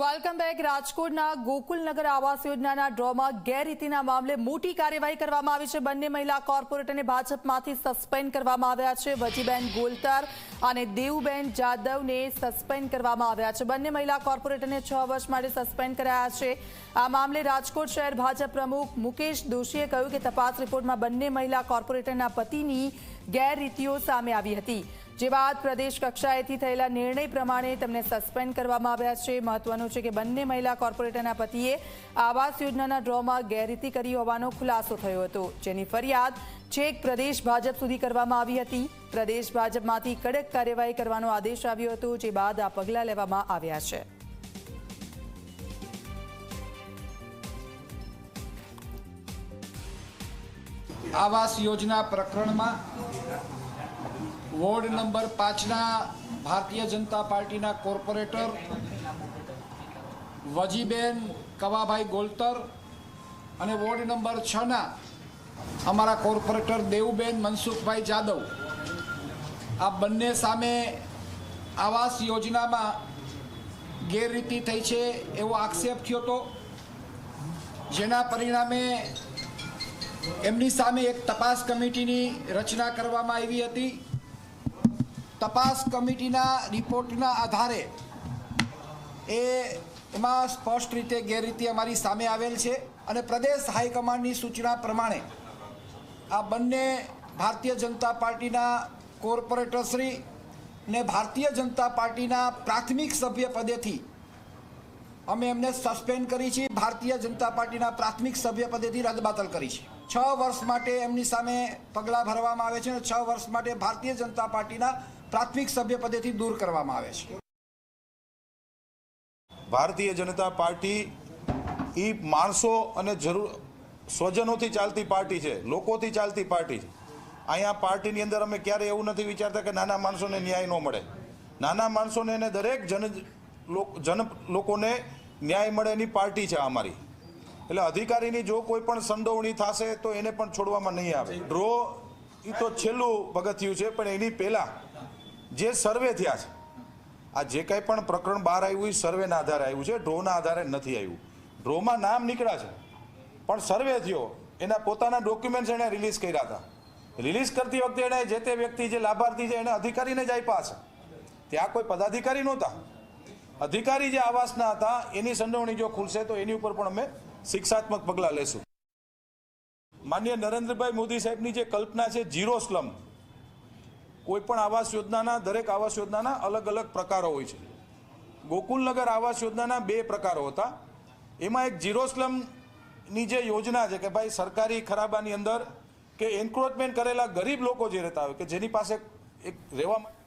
Welcome back. રાજકોટના ગોકુલનગર આવાસ યોજનાના ડ્રોમાં ગેરરીતિના મામલે મોટી કાર્યવાહી કરવામાં આવી છે। બંને મહિલા કોર્પોરેટરને ભાજપમાંથી સસ્પેન્ડ કરવામાં આવ્યા છે। વજીબેન ગોલતર અને દેવુબેન જાદવને સસ્પેન્ડ કરવામાં આવ્યા છે। બંને મહિલા કોર્પોરેટરને 6 વર્ષ માટે સસ્પેન્ડ કરાયા છે। આ મામલે રાજકોટ શહેર ભાજપ પ્રમુખ મુકેશ દોશીએ કહ્યું કે તપાસ રિપોર્ટમાં બંને મહિલા કોર્પોરેટરના પતિની ગેરરીતિઓ સામે આવી હતી, જે બાદ પ્રદેશ કક્ષાએથી થયેલા નિર્ણય પ્રમાણે તેમને સસ્પેન્ડ કરવામાં આવ્યા છે। મહત્વનું છે કે બંને મહિલા કોર્પોરેટરના પતિએ આવાસ યોજનાના ડ્રોમાં ગેરરીતિ કરી હોવાનો ખુલાસો થયો હતો, જેની ફરિયાદ છેક પ્રદેશ ભાજપ સુધી કરવામાં આવી હતી। પ્રદેશ ભાજપમાંથી કડક કાર્યવાહી કરવાનો આદેશ આવ્યો હતો, જે બાદ આ પગલાં લેવામાં આવ્યા છે। आवास योजना प्रकरण में ward number 5 Bharatiya Janata party corporator वजीबेन कवाभाई गोलतर और वोर्ड नंबर 6 अमरा कॉर्पोरेटर देवुबेन मनसुखभाई जादव आ बन्ने सामे आवास योजना में गैररीति थई छे एवो आक्षेप थयो तो, जेना परिणामे एमनी सामे एक तपास कमिटीनी रचना करवामां आवी हती। तपास कमिटीना रिपोर्टना आधारे एमां स्पष्ट रीते गैररीति अमारी सामे आवेल छे अने प्रदेश हाईकमांडनी सूचना प्रमाणे आ बंने भारतीय जनता पार्टीना कोर्पोरेटरश्री ने भारतीय जनता पार्टीना प्राथमिक सभ्य पदेथी अमे एमने सस्पेन्ड करी छे। भारतीय जनता पार्टीना प्राथमिक सभ्य पदेथी रदबातल करी छे। 6 वर्ष माटे एमनी सामे पगला भरवामां आवे छे। 6 वर्ष माटे भारतीय जनता पार्टीना प्राथमिक सभ्य पदेथी दूर करवामां आवे छे। भारतीय जनता पार्टी ई माणसों अने जरूर स्वजनोथी चालती पार्टी छे, लोकोथी चालती पार्टी छे। अहींया पार्टीनी अंदर अमे क्यारे एवुं नथी विचारता के नाना माणसोने न्याय न मळे। नाना माणसोने अने दरेक जन लोकोने न्याय मळे एनी पार्टी छे अमारी। એટલે અધિકારીની જો કોઈ પણ સંડોવણી થશે તો એને પણ છોડવામાં નહીં આવે। ડ્રો એ તો છેલ્લું પગથિયું છે, પણ એની પહેલાં જે સર્વે થયા છે, આ જે કાંઈ પણ પ્રકરણ બહાર આવ્યું એ સર્વેના આધારે આવ્યું છે, ડ્રોના આધારે નથી આવ્યું। ડ્રોમાં નામ નીકળ્યા છે પણ સર્વે થયો, એના પોતાના ડોક્યુમેન્ટ્સ એણે રિલીઝ કર્યા હતા। રિલીઝ કરતી વખતે એણે જે તે વ્યક્તિ જે લાભાર્થી છે એને અધિકારીને જ આપ્યા છે। ત્યાં કોઈ પદાધિકારી નહોતા। અધિકારી જે આવાસના હતા એની સંડોવણી જો ખુલશે તો એની ઉપર પણ અમે શિક્ષાત્મક પગલાં લેશું। માનનીય નરેન્દ્રભાઈ મોદી સાહેબની જે કલ્પના છે ઝીરો સ્લમ, કોઈપણ આવાસ યોજનાના દરેક આવાસ યોજનાના અલગ અલગ પ્રકારો હોય છે। ગોકુલનગર આવાસ યોજનાના 2 પ્રકારો હતા। એમાં એક ઝીરો સ્લમની જે યોજના છે કે ભાઈ સરકારી ખરાબાની અંદર કે એન્ક્રોચમેન્ટ કરેલા ગરીબ લોકો જે રહેતા હોય કે જેની પાસે એક રહેવા માટે